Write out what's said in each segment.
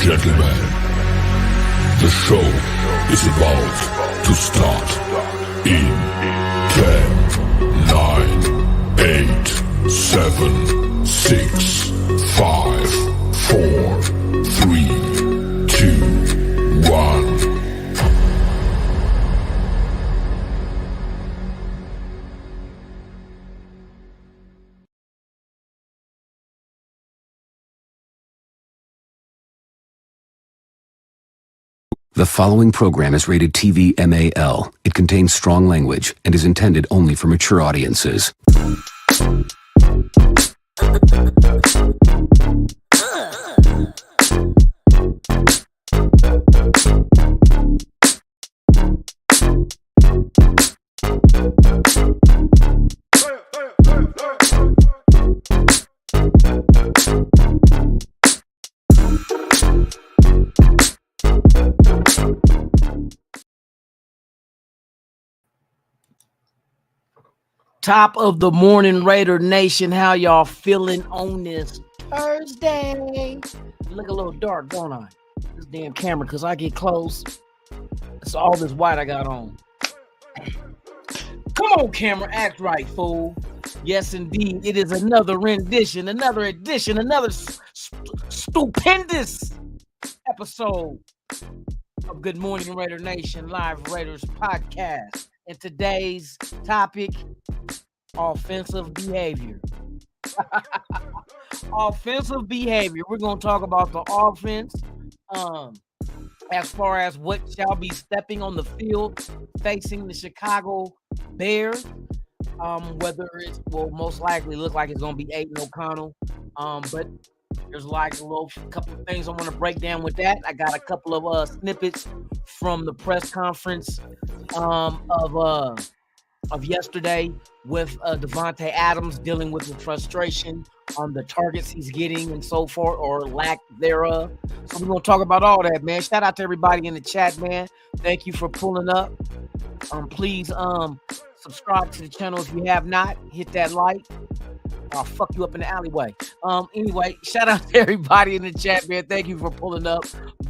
gentlemen, the show is about to start in 10, 9, 8, 7, 6, 5, 4, 3, 2, 1. The following program is rated TV MAL. It contains strong language and is intended only for mature audiences. Top of the morning, Raider Nation. How y'all feeling on this Thursday? Look a little dark, don't I? This damn camera, because I get close. It's all this white I got on. Come on, camera, act right, fool. Yes, indeed. It is another rendition, another edition, another stupendous episode of Good Morning Raider Nation Live Raiders podcast. And today's topic, offensive behavior. Offensive behavior. We're going to talk about the offense as far as what shall be stepping on the field facing the Chicago Bears. Whether it will most likely look like it's going to be Aiden O'Connell. But there's like a little couple of things I want to break down with that. I got a couple of snippets from the press conference of yesterday with Davante Adams dealing with the frustration on the targets he's getting and so forth, or lack thereof. So we're going to talk about all that, man. Shout out to everybody in the chat, man. Thank you for pulling up. Please subscribe to the channel if you have not. Hit that like. I'll fuck you up in the alleyway. Anyway, shout out to everybody in the chat, man. Thank you for pulling up.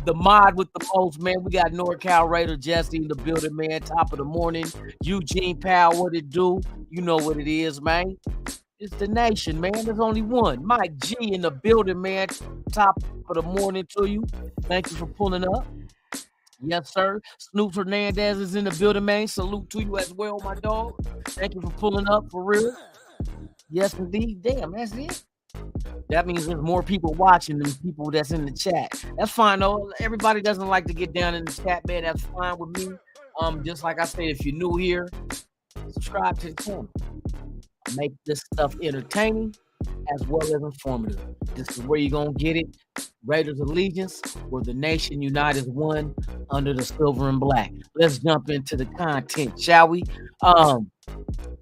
The mod with the most, man. We got NorCal Raider Jesse in the building, man. Top of the morning. Eugene Powell, what it do? You know what it is, man. It's the nation, man. There's only one. Mike G in the building, man. Top of the morning to you. Thank you for pulling up. Yes, sir. Snoop Hernandez is in the building, man. Salute to you as well, my dog. Thank you for pulling up, for real. Yes, indeed. Damn, that's it. That means there's more people watching than people that's in the chat. That's fine, though. Everybody doesn't like to get down in the chat, man. That's fine with me. Just like I said, if you're new here, subscribe to the channel. Make this stuff entertaining as well as informative. This is where you're going to get it. Raiders Allegiance, where the nation united as one under the silver and black. Let's jump into the content, shall we?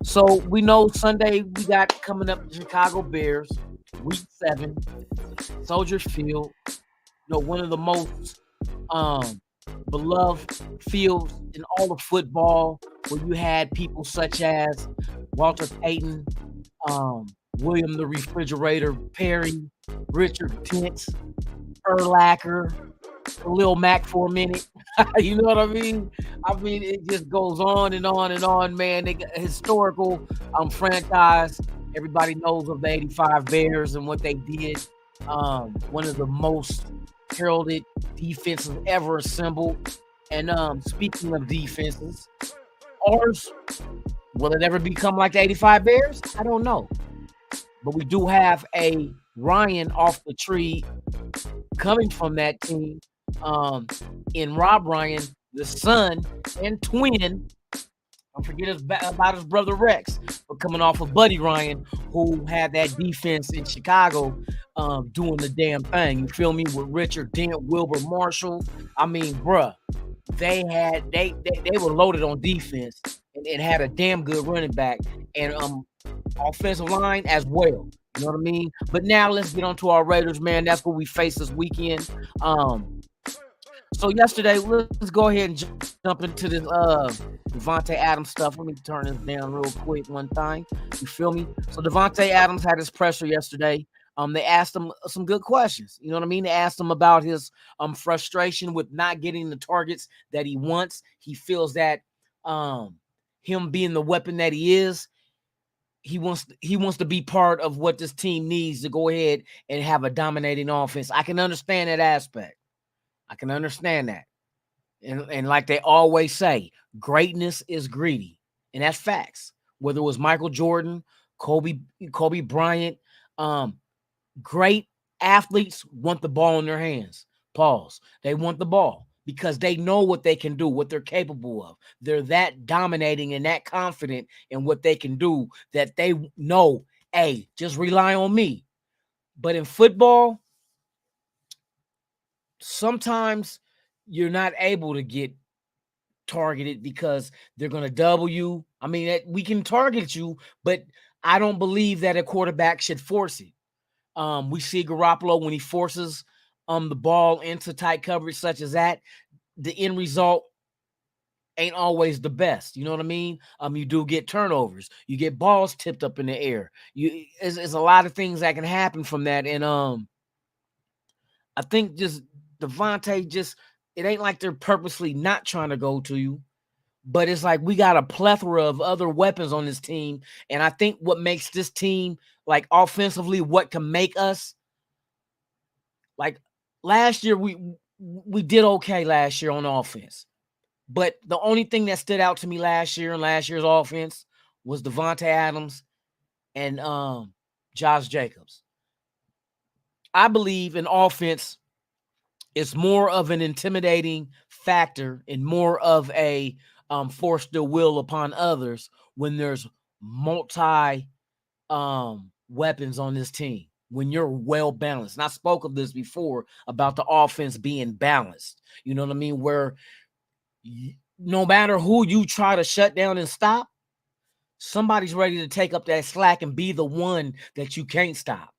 So we know Sunday we got coming up the Chicago Bears, week 7, Soldier Field. You know, one of the most beloved fields in all of football, where you had people such as Walter Payton, William the Refrigerator Perry, Richard Pitts, Urlacher, Lil Mac for a minute. You know what I mean? I mean, it just goes on and on and on, man. They got historical franchise. Everybody knows of the 85 Bears and what they did. One of the most heralded defenses ever assembled. And speaking of defenses, ours, will it ever become like the 85 Bears? I don't know. But we do have a Ryan off the tree coming from that team. In Rob Ryan, the son and twin. Don't forget about his brother Rex, but coming off of Buddy Ryan, who had that defense in Chicago doing the damn thing. You feel me? With Richard Dent, Wilbur Marshall. I mean, bruh, they were loaded on defense and had a damn good running back and offensive line as well. You know what I mean? But now let's get on to our Raiders, man. That's what we face this weekend. So yesterday, let's go ahead and jump into this Davante Adams stuff. Let me turn this down real quick one time. You feel me? So Davante Adams had his presser yesterday. They asked him some good questions. You know what I mean? They asked him about his frustration with not getting the targets that he wants. He feels that him being the weapon that he is, he wants to be part of what this team needs to go ahead and have a dominating offense. I can understand that aspect. I can understand that. And like they always say, greatness is greedy. And that's facts. Whether it was Michael Jordan, Kobe Bryant, great athletes want the ball in their hands. Pause. They want the ball because they know what they can do, what they're capable of. They're that dominating and that confident in what they can do that they know, hey, just rely on me. But in football, sometimes you're not able to get targeted because they're going to double you. I mean, we can target you, but I don't believe that a quarterback should force it. We see Garoppolo when he forces the ball into tight coverage such as that, the end result ain't always the best. You know what I mean? You do get turnovers. You get balls tipped up in the air. It's a lot of things that can happen from that. And I think just Davante, it ain't like they're purposely not trying to go to you, but it's like we got a plethora of other weapons on this team. And I think what makes this team, like offensively, what can make us, like last year, we did okay last year on offense. But the only thing that stood out to me last year in last year's offense was Davante Adams and Josh Jacobs. I believe in offense, it's more of an intimidating factor and more of a force the will upon others when there's multi weapons on this team, when you're well balanced. And I spoke of this before about the offense being balanced. You know what I mean? Where no matter who you try to shut down and stop, somebody's ready to take up that slack and be the one that you can't stop.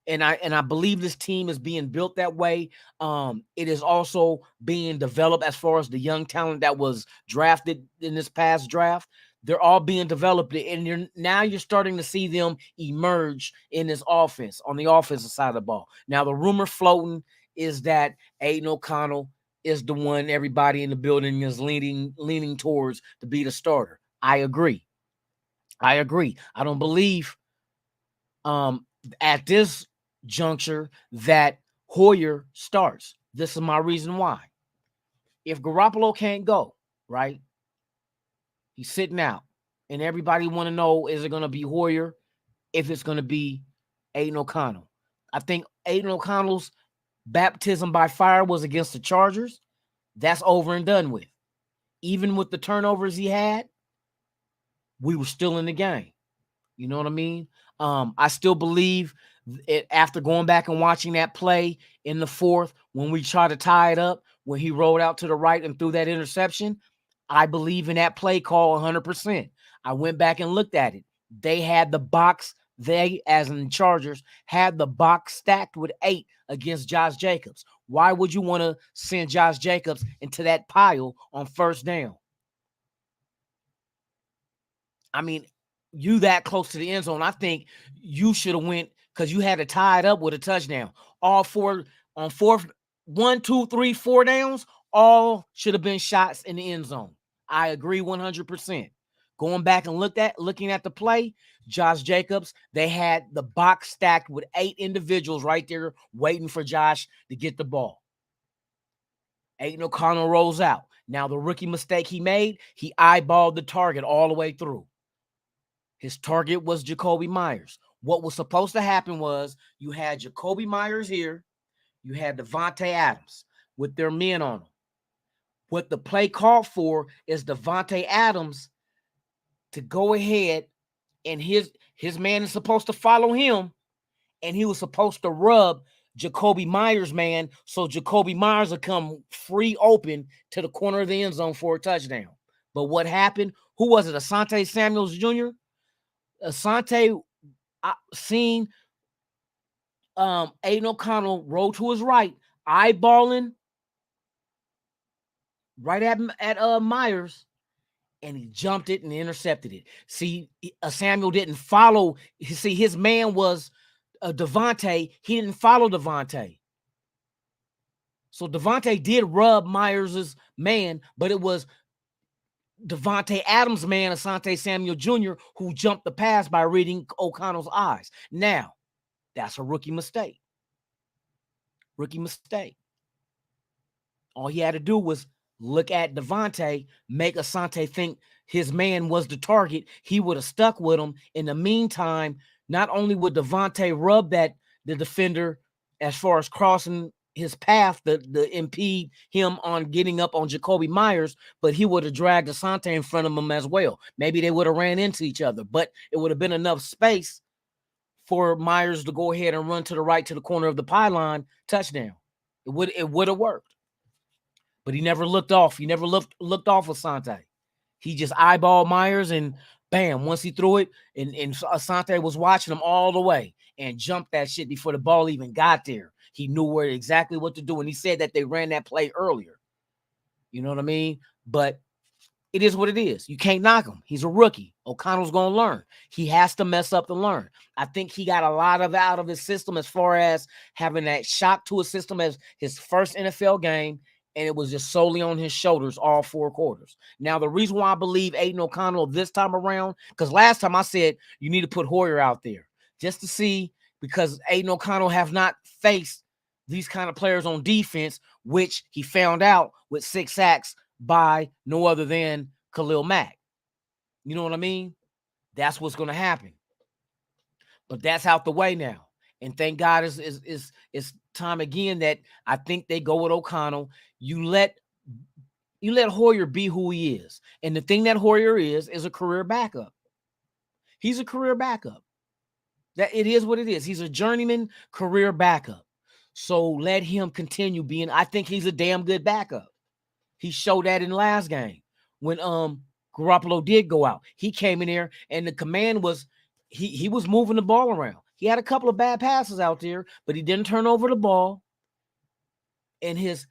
And I believe this team is being built that way. It is also being developed as far as the young talent that was drafted in this past draft. They're all being developed, and you're starting to see them emerge in this offense on the offensive side of the ball. Now, the rumor floating is that Aiden O'Connell is the one everybody in the building is leaning towards to be the starter. I agree. I don't believe at this juncture that Hoyer starts. This is my reason why. If Garoppolo can't go, right? He's sitting out. And everybody want to know, is it going to be Hoyer? If it's going to be Aiden O'Connell. I think Aiden O'Connell's baptism by fire was against the Chargers. That's over and done with. Even with the turnovers he had, we were still in the game. You know what I mean? I still believe it, after going back and watching that play in the fourth, when we tried to tie it up, when he rolled out to the right and threw that interception, I believe in that play call 100%. I went back and looked at it. They had the box, as in the Chargers, had the box stacked with 8 against Josh Jacobs. Why would you want to send Josh Jacobs into that pile on first down? I mean, you that close to the end zone, I think you should have went, because you had to tie it up with a touchdown. All 4 on 4th, 1, 2, 3, 4 downs, all should have been shots in the end zone. I agree 100%. Going back and looking at the play, Josh Jacobs, they had the box stacked with 8 individuals right there waiting for Josh to get the ball. Aiden O'Connell rolls out. Now, the rookie mistake he made, he eyeballed the target all the way through. His target was Jakobi Meyers. What was supposed to happen was you had Jakobi Meyers here, you had Davante Adams with their men on them. What the play called for is Davante Adams to go ahead, and his man is supposed to follow him, and he was supposed to rub Jakobi Meyers' man so Jakobi Meyers would come free open to the corner of the end zone for a touchdown. But what happened? Who was it? Asante Samuels Jr.? Asante seen Aiden O'Connell roll to his right, eyeballing right at Myers, and he jumped it and intercepted it. See, Samuel didn't follow. See, his man was Devontae, he didn't follow Devontae. So Devontae did rub Myers' man, but it was Devontae Adams' man, Asante Samuel Jr., who jumped the pass by reading O'Connell's eyes. Now, that's a rookie mistake. Rookie mistake. All he had to do was look at Devontae, make Asante think his man was the target. He would have stuck with him. In the meantime, not only would Devontae rub the defender as far as crossing his path to impede him on getting up on Jakobi Meyers, but he would have dragged Asante in front of him as well. Maybe they would have ran into each other, but it would have been enough space for Meyers to go ahead and run to the right to the corner of the pylon, touchdown. It would have worked. But he never looked off. He never looked off Asante. He just eyeballed Meyers, and bam, once he threw it, and Asante was watching him all the way and jumped that shit before the ball even got there. He knew exactly what to do, and he said that they ran that play earlier. You know what I mean? But it is what it is. You can't knock him. He's a rookie. O'Connell's going to learn. He has to mess up to learn. I think he got a lot of out of his system as far as having that shock to his system as his first NFL game, and it was just solely on his shoulders all 4 quarters. Now, the reason why I believe Aiden O'Connell this time around, because last time I said you need to put Hoyer out there just to see, because Aiden O'Connell have not faced these kind of players on defense, which he found out with 6 sacks by no other than Khalil Mack. You know what I mean? That's what's going to happen. But that's out the way now. And thank God it's time again that I think they go with O'Connell. You let Hoyer be who he is. And the thing that Hoyer is a career backup. He's a career backup. That it is what it is. He's a journeyman career backup. So let him continue being. I think he's a damn good backup. He showed that in the last game when Garoppolo did go out. He came in there and the command was he was moving the ball around. He had a couple of bad passes out there, but he didn't turn over the ball. And his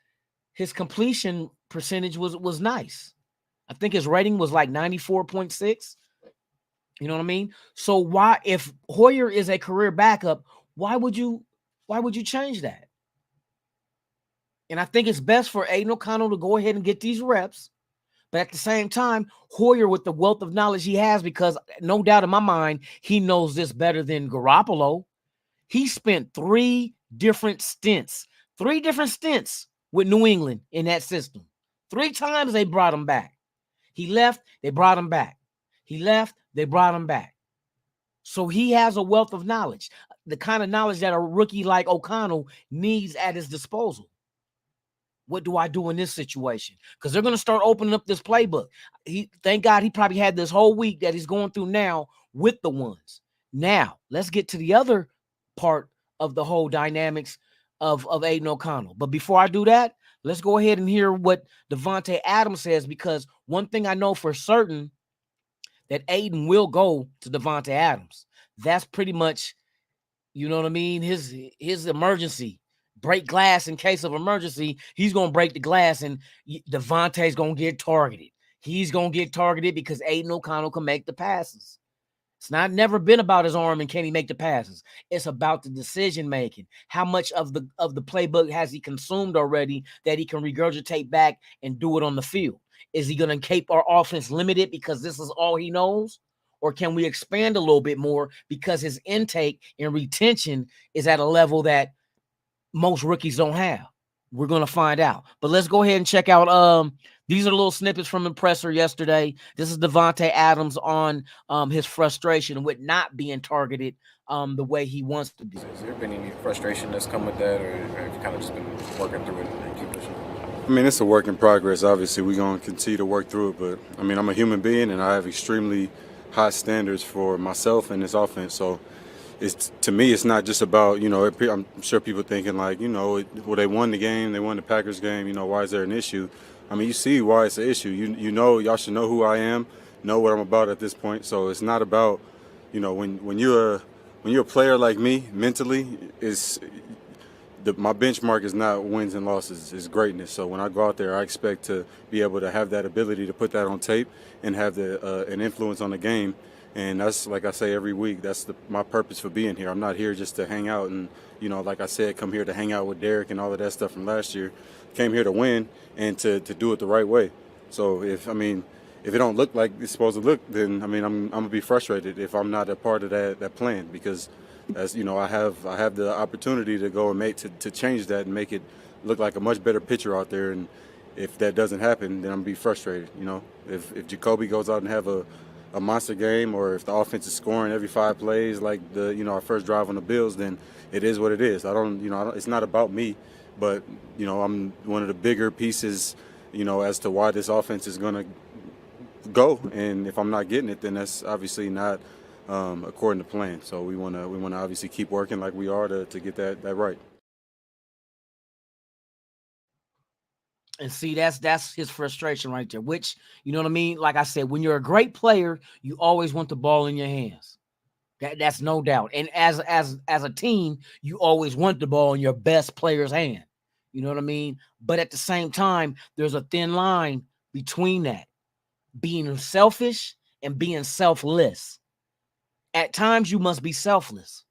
completion percentage was nice. I think his rating was like 94.6. You know what I mean? So why, if Hoyer is a career backup, why would you change that? And I think it's best for Aiden O'Connell to go ahead and get these reps. But at the same time, Hoyer, with the wealth of knowledge he has, because no doubt in my mind, he knows this better than Garoppolo. He spent 3 different stints with New England in that system. 3 times they brought him back. He left, they brought him back. He left, they brought him back. So he has a wealth of knowledge, the kind of knowledge that a rookie like O'Connell needs at his disposal. What do I do in this situation? Because they're going to start opening up this playbook. Thank God he probably had this whole week that he's going through now with the ones. Now, let's get to the other part of the whole dynamics of Aiden O'Connell. But before I do that, let's go ahead and hear what Davante Adams says, because one thing I know for certain, that Aiden will go to Davante Adams. That's pretty much, you know what I mean, his emergency. Break glass in case of emergency. He's going to break the glass, and Davante's going to get targeted. He's going to get targeted because Aiden O'Connell can make the passes. It's never been about his arm and can he make the passes. It's about the decision making. How much of the playbook has he consumed already that he can regurgitate back and do it on the field? Is he going to keep our offense limited because this is all he knows? Or can we expand a little bit more because his intake and retention is at a level that most rookies don't have? We're going to find out. But let's go ahead and check out these are little snippets from Impressor yesterday. This is Davante Adams on his frustration with not being targeted the way he wants to be. Has there been any frustration that's come with that, or have you kind of just been working through it and keep pushing? I mean, it's a work in progress. Obviously, we're going to continue to work through it. But, I mean, I'm a human being, and I have extremely high standards for myself and this offense. So, to me, it's not just about, I'm sure people thinking like, well, they won the game, they won the Packers game, why is there an issue? I mean, you see why it's an issue. Y'all should know who I am, know what I'm about at this point. So it's not about, when you're a player like me, mentally, my benchmark is not wins and losses, it's greatness. So when I go out there, I expect to be able to have that ability to put that on tape and have an influence on the game And that's, like I say every week, that's my purpose for being here. I'm not here just to hang out and, like I said, come here to hang out with Derek and all of that stuff from last year. Came here to win and to do it the right way. So if it don't look like it's supposed to look, then I'm gonna be frustrated if I'm not a part of that plan, because as I have the opportunity to go and to change that and make it look like a much better picture out there. And if that doesn't happen, then I'm gonna be frustrated. If Jacoby goes out and have a monster game, or if the offense is scoring every 5 plays like our first drive on the Bills, then it is what it is. It's not about me, but I'm one of the bigger pieces as to why this offense is going to go. And if I'm not getting it, then that's obviously not according to plan. So we want to obviously keep working like we are to get that right. And see, that's his frustration right there, which, you know what I mean? Like I said, when you're a great player, you always want the ball in your hands. That's no doubt. And as a team, you always want the ball in your best player's hand. You know what I mean? But at the same time, there's a thin line between that. Being selfish and being selfless. At times, you must be selfless.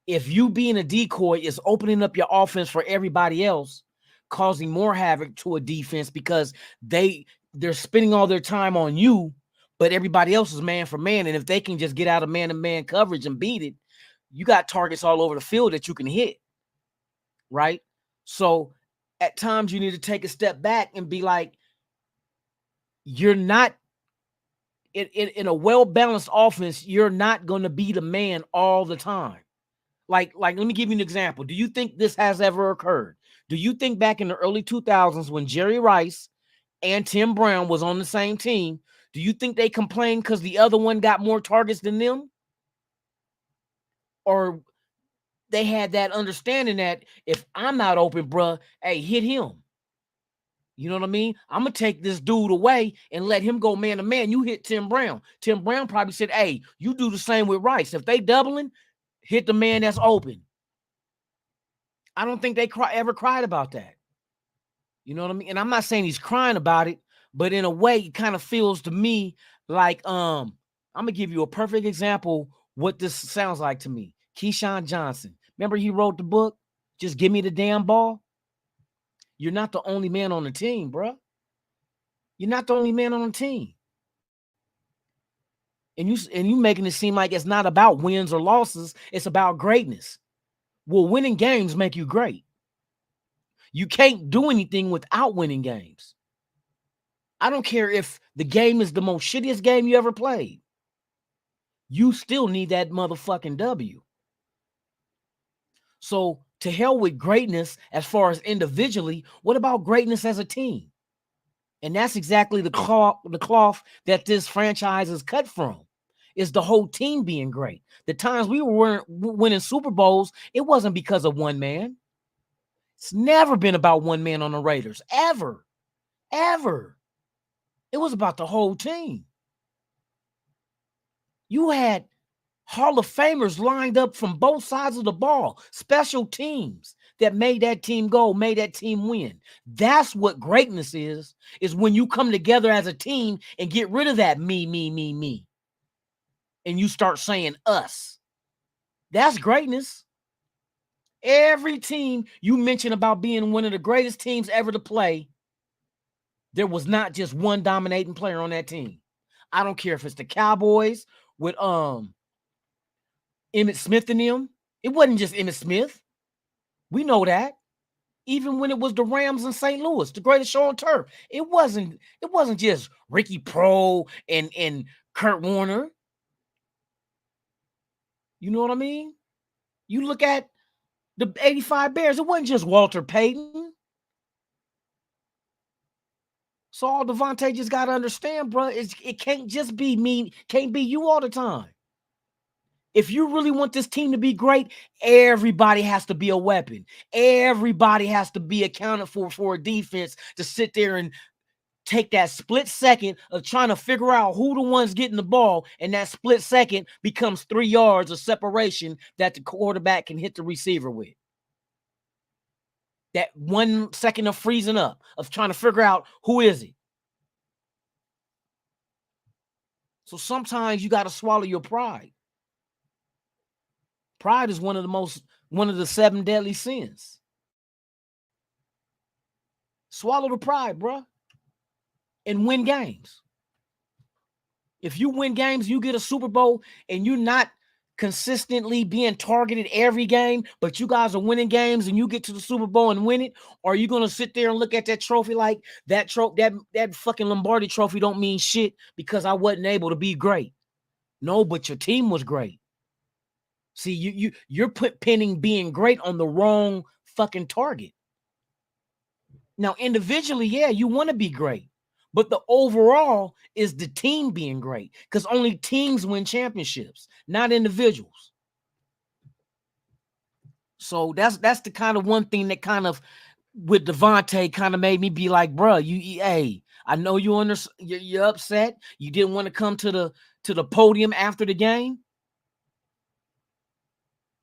If you being a decoy is opening up your offense for everybody else, causing more havoc to a defense because they're spending all their time on you, but everybody else is man for man. And if they can just get out of man-to-man coverage and beat it, you got targets all over the field that you can hit, right? So at times you need to take a step back and be like, you're not in a well-balanced offense, you're not going to be the man all the time. Like, let me give you an example. Do you think this has ever occurred? Do you think back in the early 2000s when Jerry Rice and Tim Brown was on the same team, do you think they complained because the other one got more targets than them? Or they had that understanding that if I'm not open, bruh, hey, hit him. You know what I mean? I'm going to take this dude away and let him go man to man. You hit Tim Brown. Tim Brown probably said, hey, you do the same with Rice. If they doubling, hit the man that's open. I don't think they ever cried about that. You know what I mean? And I'm not saying he's crying about it, but in a way, it kind of feels to me like, I'm going to give you a perfect example what this sounds like to me. Keyshawn Johnson. Remember he wrote the book, Just Give Me the Damn Ball? You're not the only man on the team, bro. You're not the only man on the team. And you making it seem like it's not about wins or losses. It's about greatness. Well, winning games make you great. You can't do anything without winning games. I don't care if the game is the most shittiest game you ever played. You still need that motherfucking W. So to hell with greatness as far as individually, what about greatness as a team? And that's exactly the cloth that this franchise is cut from, is the whole team being great. The times we were winning Super Bowls, it wasn't because of one man. It's never been about one man on the Raiders, ever, ever. It was about the whole team. You had Hall of Famers lined up from both sides of the ball, special teams that made that team go, made that team win. That's what greatness is when you come together as a team and get rid of that me. And you start saying us. That's greatness. Every team you mentioned about being one of the greatest teams ever to play, there was not just one dominating player on that team. I don't care if it's the Cowboys with Emmitt Smith and them. It wasn't just Emmitt Smith. We know that. Even when it was the Rams in St. Louis, the greatest show on turf, it wasn't just Ricky Pro and Kurt Warner. You know what I mean? You look at the 85 Bears, it wasn't just Walter Payton. So all Devontae just got to understand, bro, it can't just be me, can't be you all the time. If you really want this team to be great, everybody has to be a weapon. Everybody has to be accounted for a defense to sit there and take that split second of trying to figure out who the one's getting the ball, and that split second becomes 3 yards of separation that the quarterback can hit the receiver with. That 1 second of freezing up, of trying to figure out who is it. So sometimes you got to swallow your pride. Pride is one of the 7 deadly sins. Swallow the pride, bro, and win games. If you win games, you get a Super Bowl, and you're not consistently being targeted every game, but you guys are winning games and you get to the Super Bowl and win it, or are you gonna sit there and look at that trophy like that fucking Lombardi trophy don't mean shit because I wasn't able to be great? No, but your team was great. See, you're pinning being great on the wrong fucking target. Now, individually, yeah, you want to be great, but the overall is the team being great, because only teams win championships, not individuals. So that's the kind of one thing that kind of with Devontae kind of made me be like, bro, hey, I know you're upset. You didn't want to come to the podium after the game.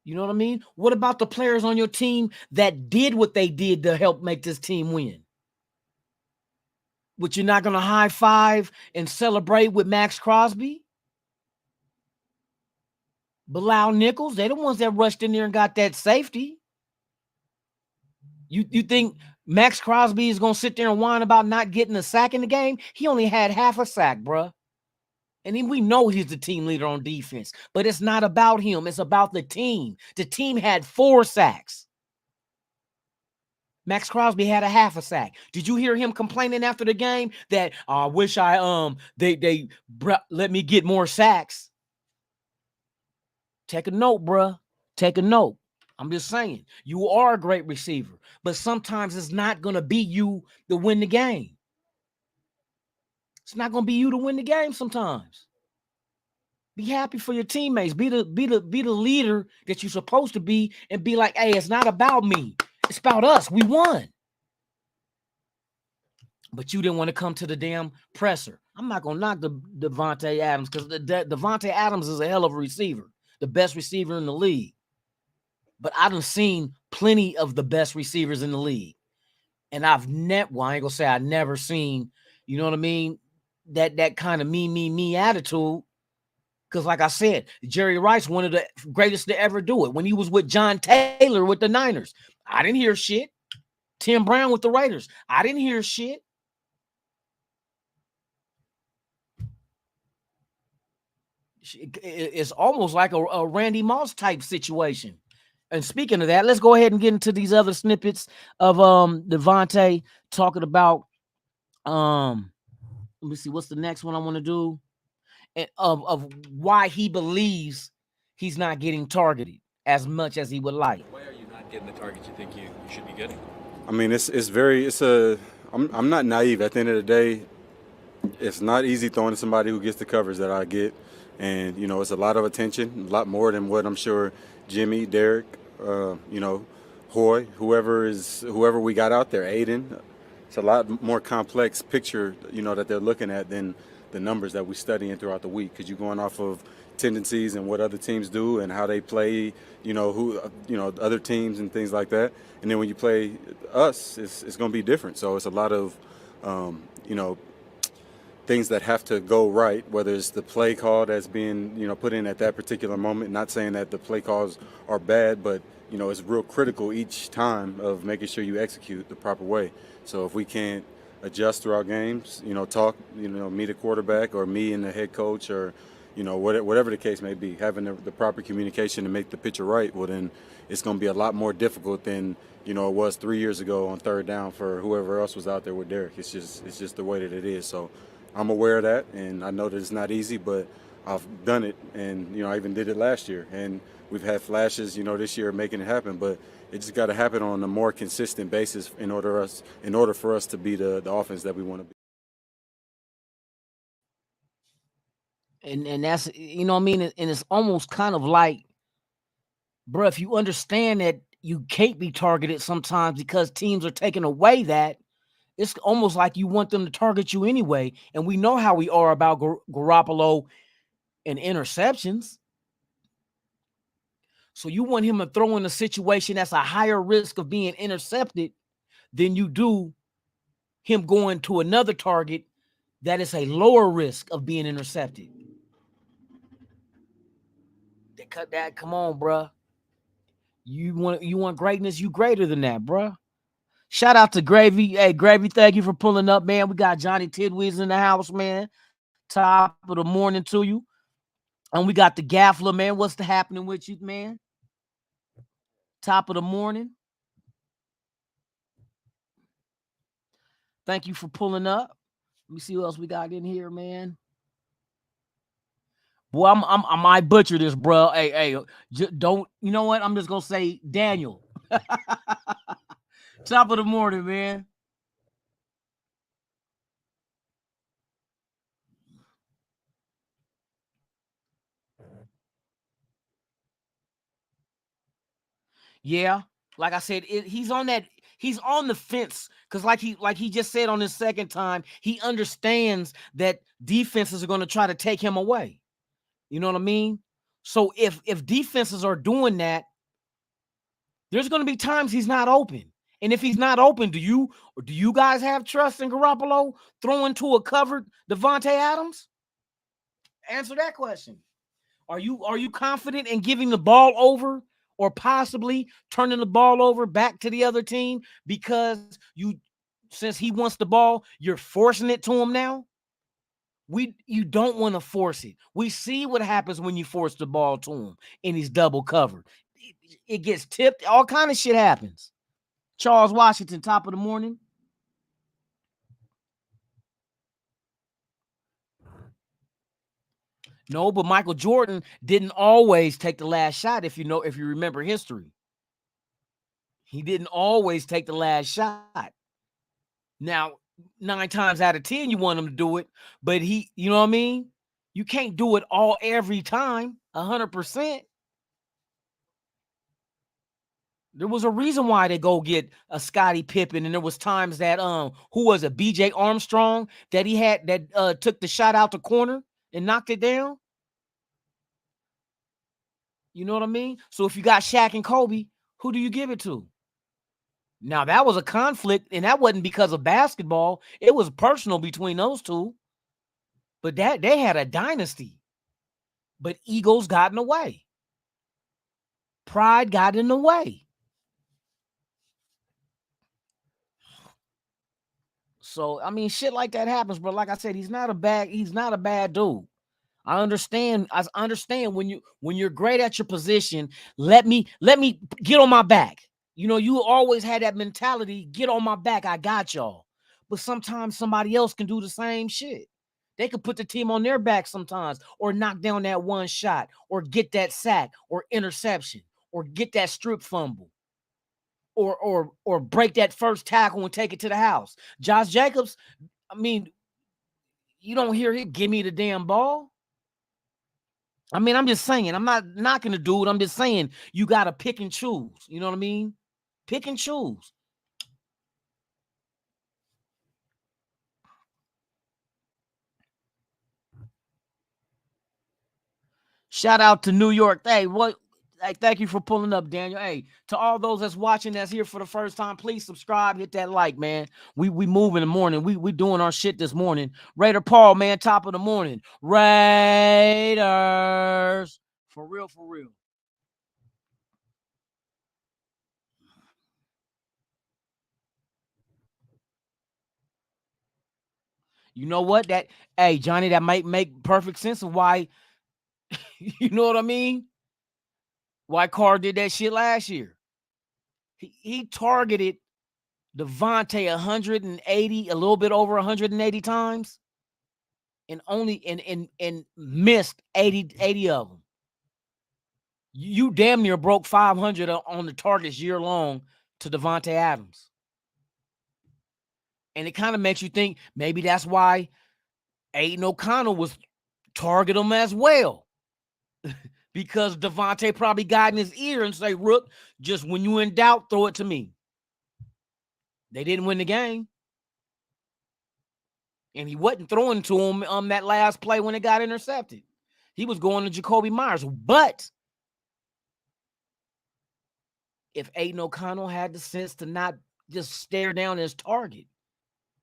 You know what I mean? What about the players on your team that did what they did to help make this team win? But you're not going to high five and celebrate with Max Crosby? Bilal Nichols, they're the ones that rushed in there and got that safety. You think Max Crosby is going to sit there and whine about not getting a sack in the game? He only had half a sack, bruh. And then we know he's the team leader on defense, but it's not about him. It's about the team. The team had 4 sacks. Max Crosby had a half a sack. Did you hear him complaining after the game that I wish they let me get more sacks? Take a note, bruh. Take a note. I'm just saying, you are a great receiver, but sometimes it's not going to be you to win the game. It's not going to be you to win the game sometimes. Be happy for your teammates. Be the leader that you're supposed to be, and be like, hey, it's not about me. It's about us. We won. But you didn't want to come to the damn presser. I'm not going to knock Davante Adams, because Davante Adams is a hell of a receiver, the best receiver in the league. But I done seen plenty of the best receivers in the league. And I ain't going to say I've never seen, you know what I mean, that kind of me attitude. Because like I said, Jerry Rice, one of the greatest to ever do it. When he was with John Taylor with the Niners, I didn't hear shit. Tim Brown with the Raiders, I didn't hear shit. It's almost like a Randy Moss type situation. And speaking of that, let's go ahead and get into these other snippets of Devontae talking about let me see, what's the next one I want to do? And of why he believes he's not getting targeted as much as he would like. Why are you not getting the targets you think you should be getting? I mean, I'm not naive. At the end of the day, it's not easy throwing to somebody who gets the coverage that I get. And, you know, it's a lot of attention, a lot more than what I'm sure Jimmy, Derek, Hoy, whoever we got out there, Aiden. It's a lot more complex picture, you know, that they're looking at than the numbers that we studying throughout the week, because you're going off of tendencies and what other teams do and how they play, other teams and things like that. And then when you play us, it's going to be different. So it's a lot of, things that have to go right, whether it's the play call that's being, put in at that particular moment. Not saying that the play calls are bad, but, it's real critical each time of making sure you execute the proper way. So if we can't adjust throughout games, talk, me the quarterback or me and the head coach or, whatever the case may be, having the proper communication to make the picture right, well, then it's going to be a lot more difficult than, it was 3 years ago on third down for whoever else was out there with Derek. It's just the way that it is. So I'm aware of that, and I know that it's not easy, but I've done it, and, I even did it last year. And we've had flashes, this year making it happen, but it just got to happen on a more consistent basis in order for us to be the offense that we want to be. And that's, you know what I mean? And it's almost kind of like, bro, if you understand that you can't be targeted sometimes because teams are taking away that, it's almost like you want them to target you anyway. And we know how we are about Garoppolo and interceptions. So you want him to throw in a situation that's a higher risk of being intercepted than you do him going to another target that is a lower risk of being intercepted. cut that. Come on, bruh. You want greatness, you greater than that, bruh. Shout out to Gravy. Hey, Gravy, thank you for pulling up, man. We got Johnny Tidwiz in the house, man. Top of the morning to you. And we got the Gaffler, man. What's the happening with you, man? Top of the morning. Thank you for pulling up. Let me see who else we got in here, man. Boy, I might butcher this, bro. Hey, don't. You know what? I'm just gonna say Daniel. Top of the morning, man. Yeah, like I said, he's on that. He's on the fence because, like he just said on his second time, he understands that defenses are going to try to take him away. You know what I mean? So if defenses are doing that, there's going to be times he's not open. And if he's not open, do you guys have trust in Garoppolo throwing to a covered Davante Adams? Answer that question. Are you confident in giving the ball over or possibly turning the ball over back to the other team because since he wants the ball, you're forcing it to him now? You don't want to force it. We see what happens when you force the ball to him and he's double covered. It gets tipped. All kind of shit happens. Charles Washington, top of the morning. No, but Michael Jordan didn't always take the last shot. If you remember history, he didn't always take the last shot. Now, 9 times out of 10, you want him to do it, but you know what I mean? You can't do it every time, 100%. There was a reason why they go get a Scottie Pippen, and there was times that who was it, BJ Armstrong, that he had that took the shot out the corner and knocked it down. You know what I mean? So if you got Shaq and Kobe, who do you give it to? Now, that was a conflict, and that wasn't because of basketball. It was personal between those two. But they had a dynasty. But egos got in the way. Pride got in the way. So, I mean, shit like that happens, but like I said, he's not a bad dude. I understand when you're great at your position, let me get on my back. You know, you always had that mentality, get on my back, I got y'all. But sometimes somebody else can do the same shit. They could put the team on their back sometimes, or knock down that one shot, or get that sack, or interception, or get that strip fumble, or break that first tackle and take it to the house. Josh Jacobs, I mean, you don't hear him give me the damn ball. I mean, I'm just saying, I'm not knocking the dude. I'm just saying you got to pick and choose. You know what I mean? Pick and choose. Shout out to New York. Hey, thank you for pulling up, Daniel. Hey, to all those that's watching, that's here for the first time, please subscribe, hit that like, man. We move in the morning. We doing our shit this morning. Raider Paul, man, top of the morning. Raiders. For real, for real. You know what? Hey, Johnny, that might make perfect sense of why, you know what I mean? Why Carr did that shit last year. He targeted Davante 180, a little bit over 180 times, and only and missed 80 of them. You damn near broke 500 on the targets year long to Davante Adams. And it kind of makes you think maybe that's why Aiden O'Connell was target him as well. Because Davante probably got in his ear and say, Rook, just when you in doubt, throw it to me. They didn't win the game. And he wasn't throwing to him on that last play when it got intercepted. He was going to Jacoby Myers. But if Aiden O'Connell had the sense to not just stare down his target,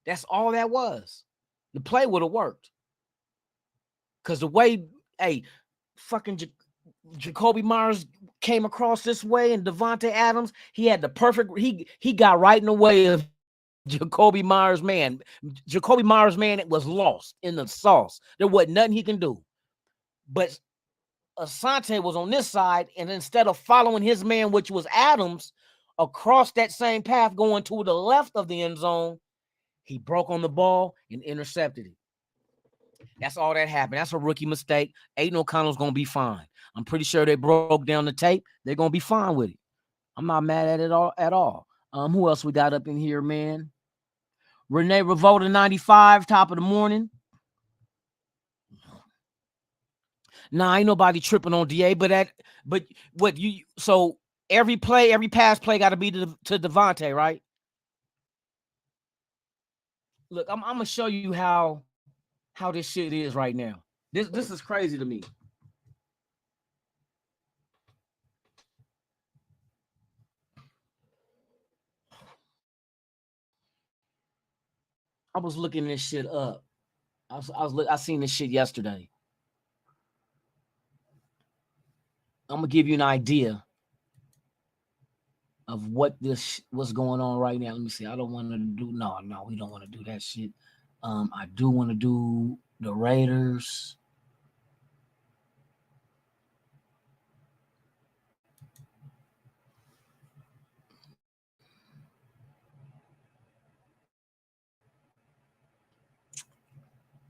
that's all that was. The play would have worked. Because the way, fucking Jacoby Myers came across this way, and Devontae Adams, he had the perfect. He got right in the way of Jacoby Myers, man. Jacoby Myers, man, it was lost in the sauce. There wasn't nothing he can do. But Asante was on this side, and instead of following his man, which was Adams, across that same path going to the left of the end zone, he broke on the ball and intercepted it. That's all that happened. That's a rookie mistake. Aiden O'Connell's going to be fine. I'm pretty sure they broke down the tape. They're going to be fine with it. I'm not mad at it at all. Who else we got up in here, man? Renee Revolta 95, top of the morning. Nah, ain't nobody tripping on DA, but what you so every pass play got to be to Devontae, right? Look, I'm gonna show you how this shit is right now. This is crazy to me. I was looking this shit up. I seen this shit yesterday. I'm gonna give you an idea of what's going on right now. Let me see. I don't want to do no, we don't want to do that shit. I do want to do the Raiders.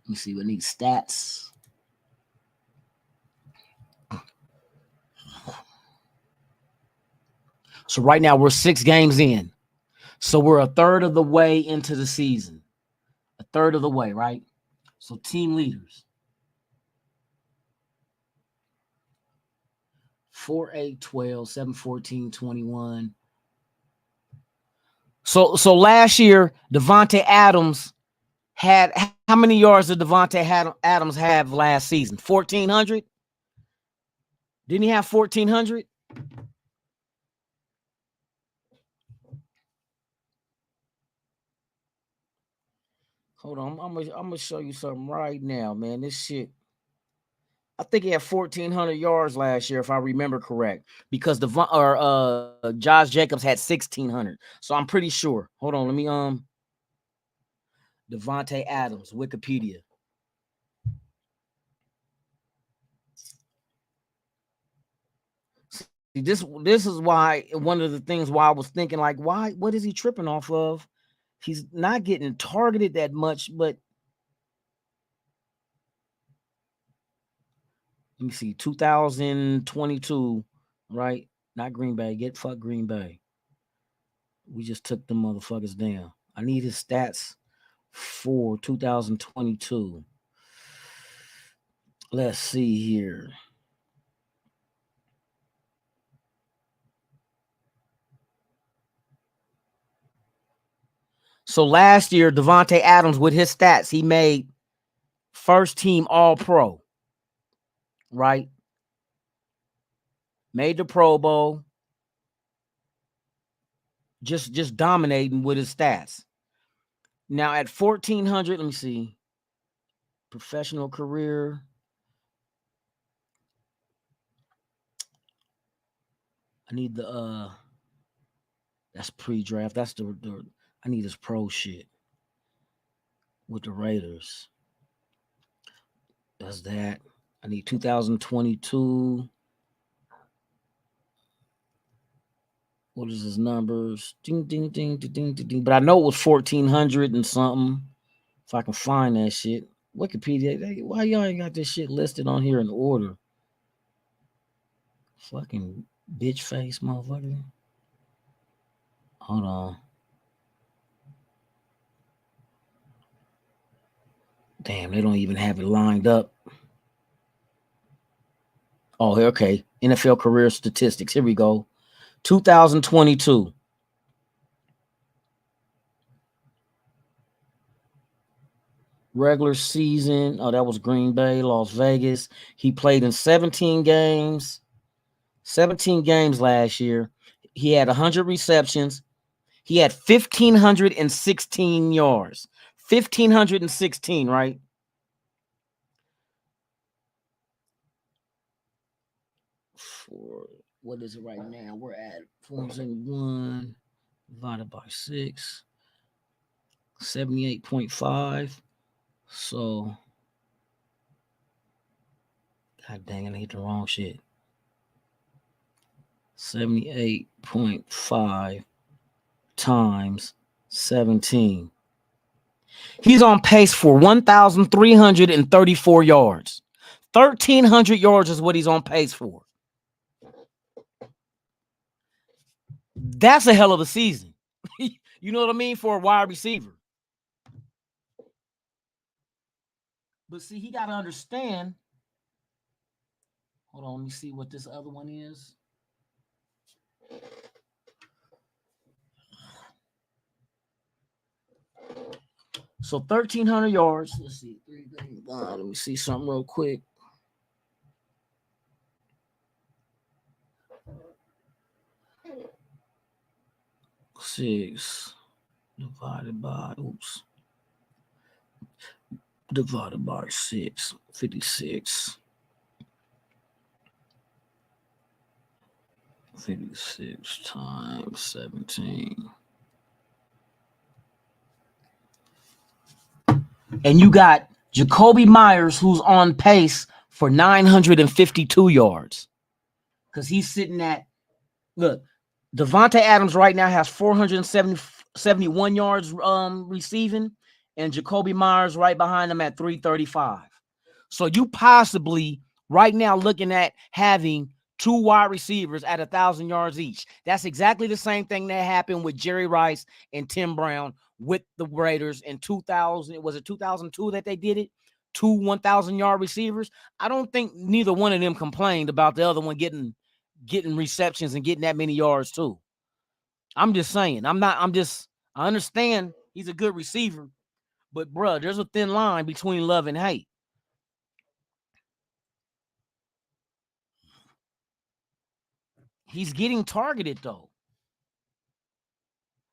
Let me see. We need stats. So right now we're 6 games in. So we're a third of the way into the season. A third of the way, right? So team leaders. 4-8, 12, 7-14, 21. So last year, Devontae Adams had how many yards did Devontae Adams have last season? 1,400? Didn't he have 1,400? Hold on, I'm gonna show you something right now, man. This shit. I think he had 1,400 yards last year, if I remember correct, because Josh Jacobs had 1,600. So I'm pretty sure. Hold on, let me Devontae Adams, Wikipedia. See, this is why one of the things why I was thinking like, what is he tripping off of? He's not getting targeted that much, but let me see, 2022, right? Not Green Bay. Fuck Green Bay. We just took the motherfuckers down. I need his stats for 2022. Let's see here. So last year, Devontae Adams, with his stats, he made first team All-Pro, right? Made the Pro Bowl. Just dominating with his stats. Now at 1,400, let me see. Professional career. I need the that's pre-draft. That's the I need his pro shit with the Raiders. Does that. I need 2022. What is his numbers? Ding, ding, ding, ding, ding, ding. But I know it was 1,400 and something. If I can find that shit. Wikipedia. Why y'all ain't got this shit listed on here in order? Fucking bitch face, motherfucker. Hold on. Damn, they don't even have it lined up. Oh, okay. NFL career statistics. Here we go. 2022. Regular season. Oh, that was Green Bay, Las Vegas. He played in 17 games. 17 games last year. He had 100 receptions. He had 1,516 yards. 1,516, right? for what is it right now? We're at 471 divided by 6, 78.5. So, god dang it, I hit the wrong shit. 78.5 times 17. He's on pace for 1,334 yards. 1,300 yards is what he's on pace for. That's a hell of a season. You know what I mean? For a wide receiver. But see, he got to understand. Hold on, let me see what this other one is. So 1,300 yards. Let's see. Let me see something real quick. Six divided by 6, 56. 56 times 17. And you got Jacoby Myers, who's on pace for 952 yards. Because he's sitting at, look, Davante Adams right now has 471 yards receiving, and Jacoby Myers right behind him at 335. So you possibly right now looking at having 2 wide receivers at 1,000 yards each. That's exactly the same thing that happened with Jerry Rice and Tim Brown with the Raiders in 2000. Was it 2002 that they did it? 2 1,000-yard receivers. I don't think neither one of them complained about the other one getting receptions and getting that many yards too. I'm just saying. I understand he's a good receiver, but bro, there's a thin line between love and hate. He's getting targeted though.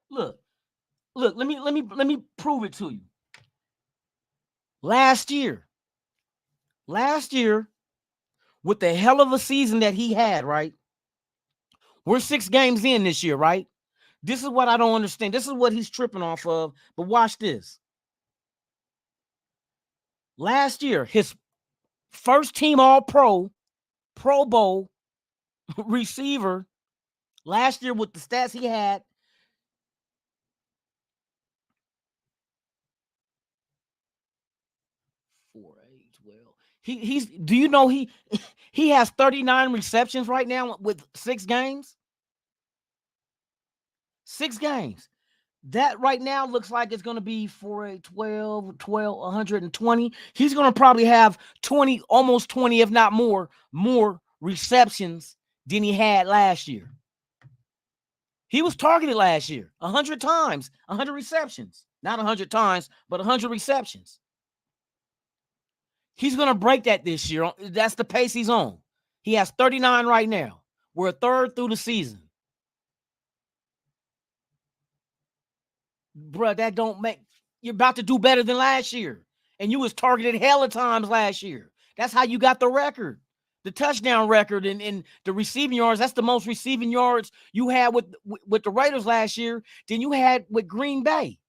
Look, let me prove it to you. Last year, with the hell of a season that he had, right? We're 6 games in this year, right? This is what I don't understand. This is what he's tripping off of. But watch this. Last year, his first team All-Pro, Pro Bowl receiver, last year with the stats he had, he's do you know he has 39 receptions right now with 6 games? 6 games. That right now looks like it's going to be for a 120. He's going to probably have 20, almost 20, if not more receptions than he had last year. He was targeted last year 100 times, 100 receptions. Not 100 times, but 100 receptions. He's going to break that this year. That's the pace he's on. He has 39 right now. We're a third through the season. Bruh, that don't make... You're about to do better than last year. And you was targeted hella times last year. That's how you got the record. The touchdown record and the receiving yards. That's the most receiving yards you had with the Raiders last year than you had with Green Bay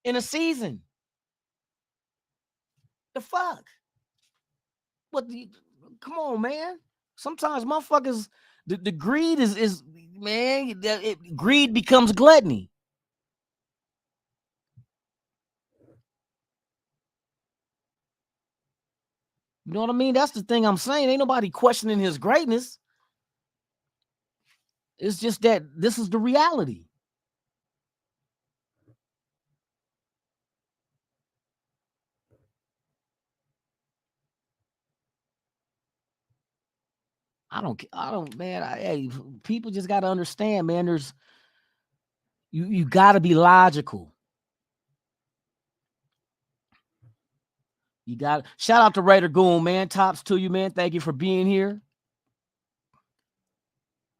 in a season. The fuck? Come on, man. Sometimes motherfuckers, the greed is man, greed becomes gluttony. You know what I mean? That's the thing I'm saying. Ain't nobody questioning his greatness. It's just that this is the reality. Hey, people just got to understand, man. You got to be logical. Shout out to Raider Goon, man. Tops to you, man. Thank you for being here.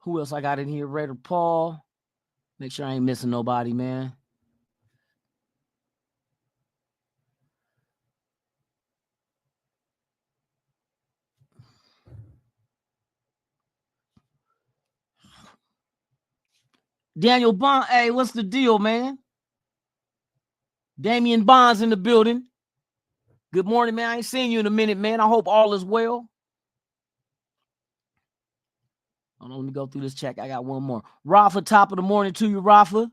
Who else I got in here? Raider Paul. Make sure I ain't missing nobody, man. Daniel Bond. Hey, what's the deal, man? Damian Bonds in the building. Good morning, man. I ain't seen you in a minute, man. I hope all is well. Hold on, let me go through this check. I got one more. Rafa, top of the morning to you, Rafa.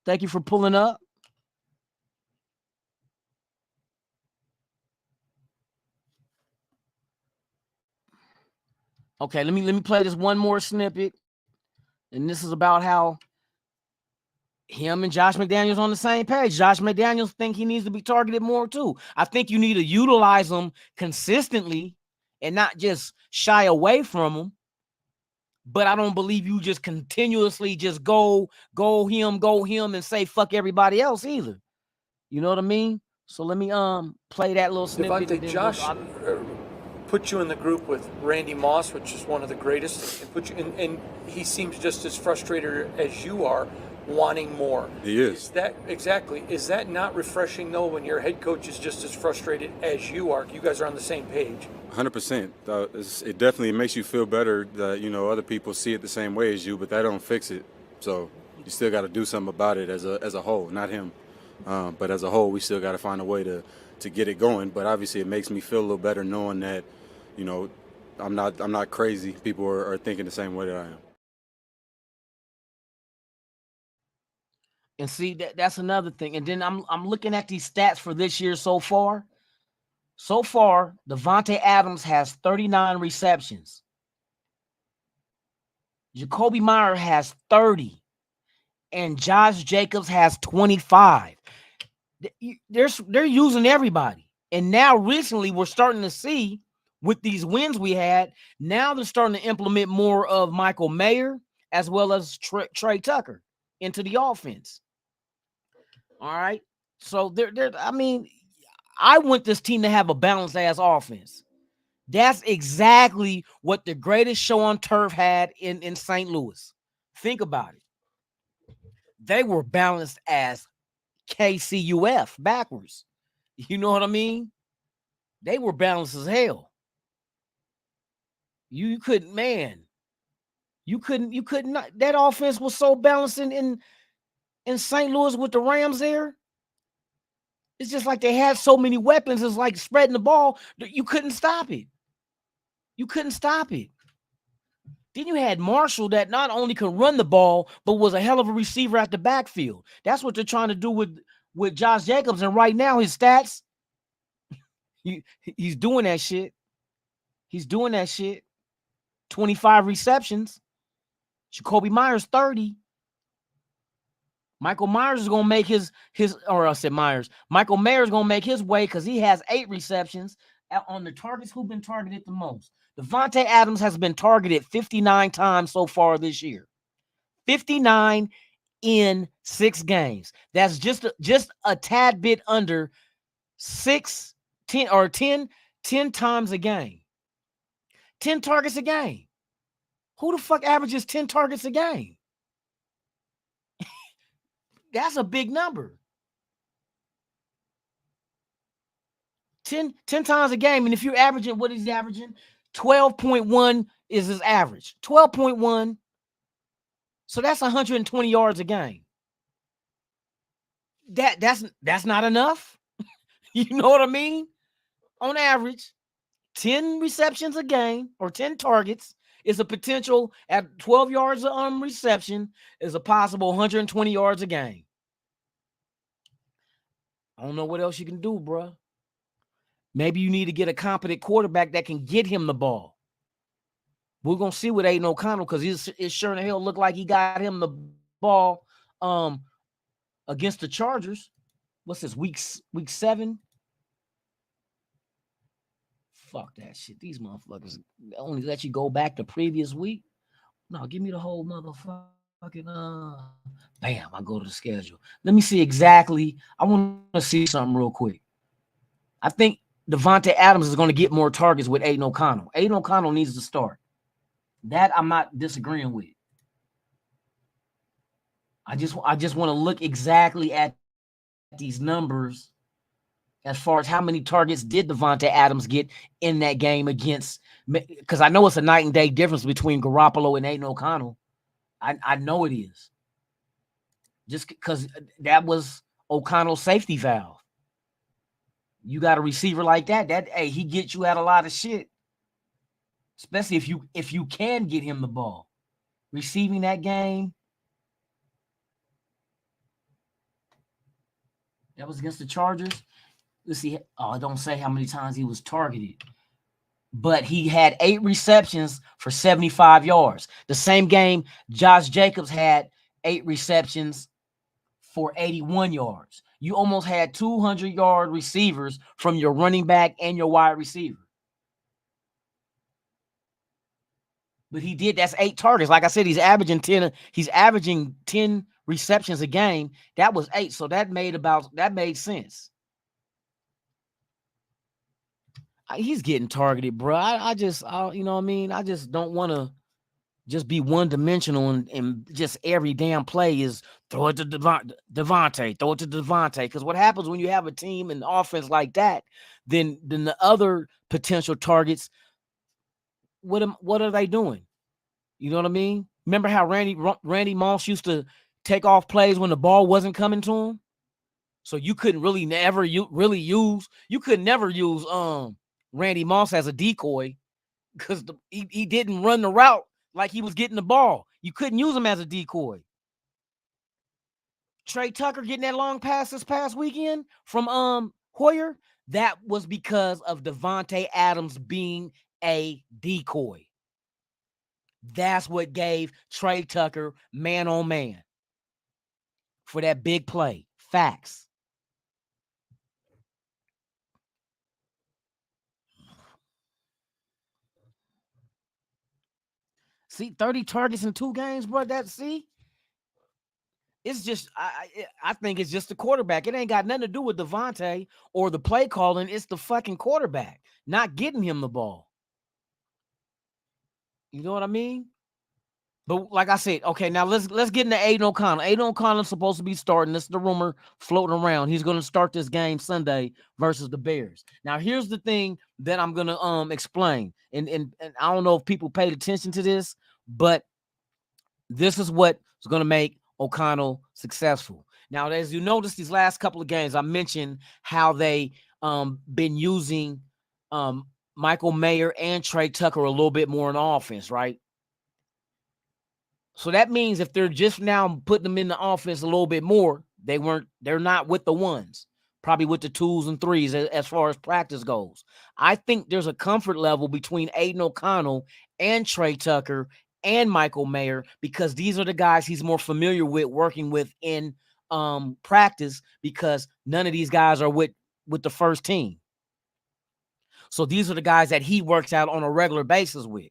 Thank you for pulling up. Okay, let me play this one more snippet. And this is about how him and Josh McDaniels on the same page. Josh McDaniels think he needs to be targeted more too. I think you need to utilize him consistently and not just shy away from him. But I don't believe you just continuously just go him, and say fuck everybody else either. You know what I mean? So let me play that little snippet. Devontae, Josh put you in the group with Randy Moss, which is one of the greatest, and put you and he seems just as frustrated as you are, wanting more. He is. Is that not refreshing though when your head coach is just as frustrated as you are? You guys are on the same page. 100%. It definitely makes you feel better that, you know, other people see it the same way as you, but that don't fix it. So you still got to do something about it as a whole, not him. But as a whole, we still got to find a way to get it going. But obviously, it makes me feel a little better knowing that, you know, I'm not crazy. People are thinking the same way that I am. And see, that's another thing. And then I'm looking at these stats for this year so far. So far, Davante Adams has 39 receptions. Jacoby Myers has 30. And Josh Jacobs has 25. They're using everybody. And now recently we're starting to see with these wins we had, now they're starting to implement more of Michael Mayer as well as Trey Tucker into the offense. All right. So I mean, I want this team to have a balanced ass offense. That's exactly what the greatest show on turf had in St. Louis. Think about it. They were balanced as KCUF backwards. You know what I mean? They were balanced as hell. You couldn't, that offense was so balanced in St. Louis with the Rams there. It's just like they had so many weapons. It's like spreading the ball. You couldn't stop it. You couldn't stop it. Then you had Marshall that not only could run the ball, but was a hell of a receiver at the backfield. That's what they're trying to do with Josh Jacobs. And right now, his stats, he's doing that shit. He's doing that shit. 25 receptions. Jacoby Myers, 30. Michael Myers is going to make Michael Mayer is going to make his way because he has 8 receptions on the targets who've been targeted the most. Davante Adams has been targeted 59 times so far this year. 59 in 6 games. That's just a tad bit under 10 times a game. 10 targets a game. Who the fuck averages 10 targets a game? That's a big number. 10 times a game. And if you're averaging, what is he averaging? 12.1 is his average. 12.1. So that's 120 yards a game. That's not enough. You know what I mean? On average, 10 receptions a game or 10 targets is a potential at 12 yards of reception is a possible 120 yards a game. I don't know what else you can do, bro. Maybe you need to get a competent quarterback that can get him the ball. We're going to see with Aiden O'Connell because it sure in the hell looked like he got him the ball against the Chargers. What's this, week 7? Fuck that shit. These motherfuckers only let you go back to previous week. No, give me the whole motherfucking bam. I go to the schedule. Let me see exactly. I want to see something real quick. I think Davante Adams is going to get more targets with Aiden O'Connell. Aiden O'Connell needs to start. That I'm not disagreeing with. I just want to look exactly at these numbers as far as how many targets did Davante Adams get in that game against, because I know it's a night and day difference between Garoppolo and Aiden O'Connell. I know it is. just because that was O'Connell's safety valve. You got a receiver like that, hey, he gets you out a lot of shit. Especially if you can get him the ball. Receiving that game, that was against the Chargers. Let's see. Oh, don't say how many times he was targeted. But he had 8 receptions for 75 yards. The same game, Josh Jacobs had 8 receptions for 81 yards. You almost had 200-yard receivers from your running back and your wide receiver. But he did. That's 8 targets. Like I said, he's averaging 10 receptions a game. That was 8. So that made sense. He's getting targeted, bro. I just you know what I mean? I just don't want to just be one-dimensional and just every damn play is throw it to Devontae, throw it to Devontae. Because what happens when you have a team and offense like that, then the other potential targets, what are they doing? You know what I mean? Remember how Randy Moss used to take off plays when the ball wasn't coming to him? So you couldn't really never use Randy Moss as a decoy because he didn't run the route like he was getting the ball. You couldn't use him as a decoy. Trey Tucker getting that long pass this past weekend from Hoyer, that was because of Davante Adams being a decoy. That's what gave Trey Tucker man on man for that big play. Facts. See, 30 targets in 2 games, bro. It's just, I think it's just the quarterback. It ain't got nothing to do with Davante or the play calling. It's the fucking quarterback not getting him the ball. You know what I mean? But like I said, okay, now let's get into Aiden O'Connell. Aiden O'Connell's supposed to be starting. This is the rumor floating around. He's going to start this game Sunday versus the Bears. Now, here's the thing that I'm going to explain. And I don't know if people paid attention to this, but this is what is going to make O'Connell successful. Now, as you notice, these last couple of games, I mentioned how they been using Michael Mayer and Trey Tucker a little bit more in offense, right? So that means if they're just now putting them in the offense a little bit more, they're not with the ones, probably with the 2s and 3s as far as practice goes. I think there's a comfort level between Aiden O'Connell and Trey Tucker and Michael Mayer because these are the guys he's more familiar with working with in practice because none of these guys are with the first team. So these are the guys that he works out on a regular basis with,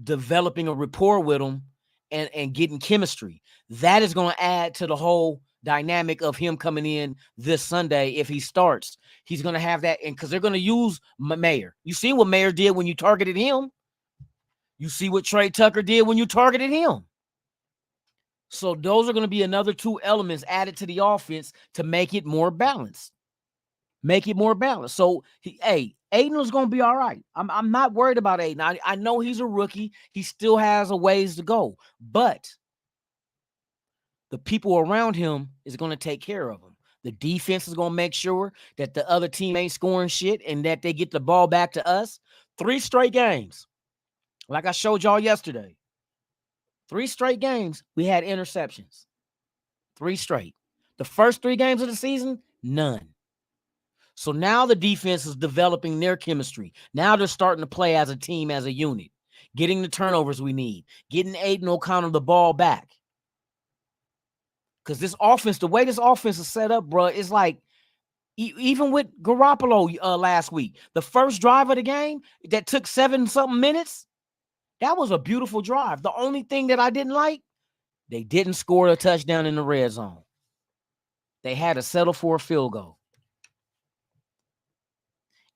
developing a rapport with them and getting chemistry. That is going to add to the whole dynamic of him coming in this Sunday. If he starts, he's going to have that. And because they're going to use Mayer. You see what Mayer did when you targeted him. You see what Trey Tucker did when you targeted him. So those are going to be another 2 elements added to the offense to make it more balanced. So, Aiden is going to be all right. I'm not worried about Aiden. I know he's a rookie. He still has a ways to go. But the people around him is going to take care of him. The defense is going to make sure that the other team ain't scoring shit and that they get the ball back to us. 3 straight games. Like I showed y'all yesterday. 3 straight games, we had interceptions. 3 straight. The first 3 games of the season, none. So now the defense is developing their chemistry. Now they're starting to play as a team, as a unit, getting the turnovers we need, getting Aiden O'Connell the ball back. Because this offense, the way this offense is set up, bro, is like, even with Garoppolo last week, the first drive of the game that took 7-something minutes, that was a beautiful drive. The only thing that I didn't like, they didn't score a touchdown in the red zone. They had to settle for a field goal.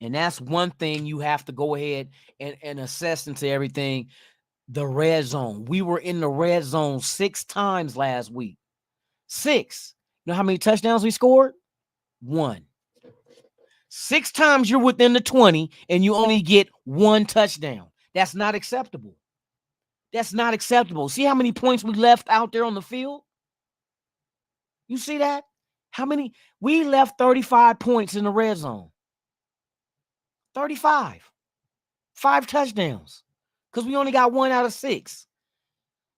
And that's one thing you have to go ahead and assess into everything. The red zone. We were in the red zone 6 times last week. 6. You know how many touchdowns we scored? 1. 6 times you're within the 20 and you only get 1 touchdown. That's not acceptable. That's not acceptable. See how many points we left out there on the field? You see that? How many? We left 35 points in the red zone. 35. 5 touchdowns. Because we only got 1 out of 6.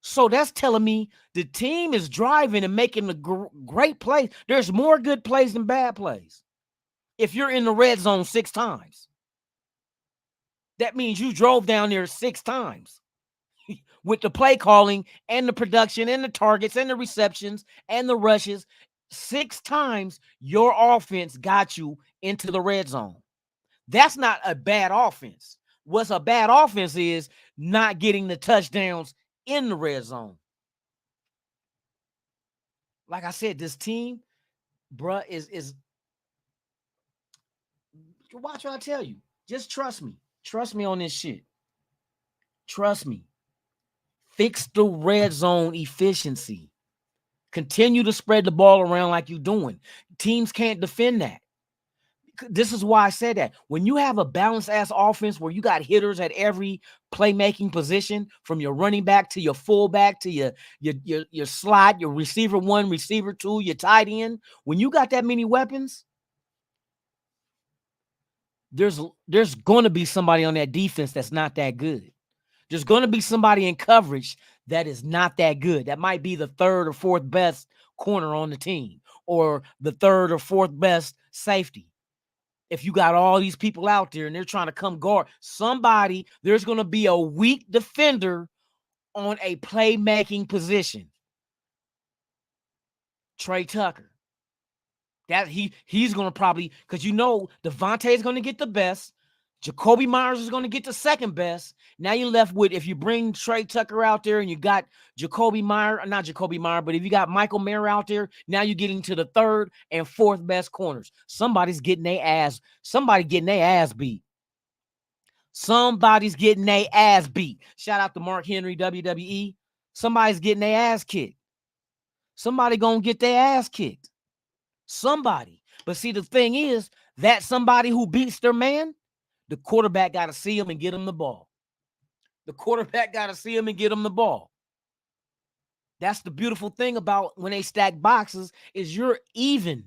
So that's telling me the team is driving and making the great plays. There's more good plays than bad plays. If you're in the red zone 6 times, that means you drove down there 6 times with the play calling and the production and the targets and the receptions and the rushes. 6 times your offense got you into the red zone. That's not a bad offense. What's a bad offense is not getting the touchdowns in the red zone. Like I said, this team, bruh, is watch what I tell you. Just trust me. Trust me on this shit. Trust me. Fix the red zone efficiency. Continue to spread the ball around like you're doing. Teams can't defend that. This is why I said that. When you have a balanced ass offense where you got hitters at every playmaking position, from your running back to your fullback to your slot, your receiver 1, receiver 2, your tight end, when you got that many weapons, there's going to be somebody on that defense that's not that good. There's going to be somebody in coverage that is not that good. That might be the 3rd or 4th best corner on the team, or the 3rd or 4th best safety. If you got all these people out there and they're trying to come guard somebody, there's going to be a weak defender on a playmaking position. Trey Tucker. That he's going to probably, because Devontae is going to get the best. Jacoby Myers is going to get the 2nd best. Now you're left with, if you bring Trey Tucker out there and you got not Jacoby Myers, but if you got Michael Mayer out there, now you're getting to the 3rd and 4th best corners. Somebody's getting their ass beat. Somebody's getting their ass beat. Shout out to Mark Henry, WWE. Somebody's getting their ass kicked. Somebody going to get their ass kicked. Somebody. But see, the thing is, that somebody who beats their man, the quarterback got to see him and get him the ball. The quarterback got to see him and get him the ball. That's the beautiful thing about when they stack boxes, is you're even.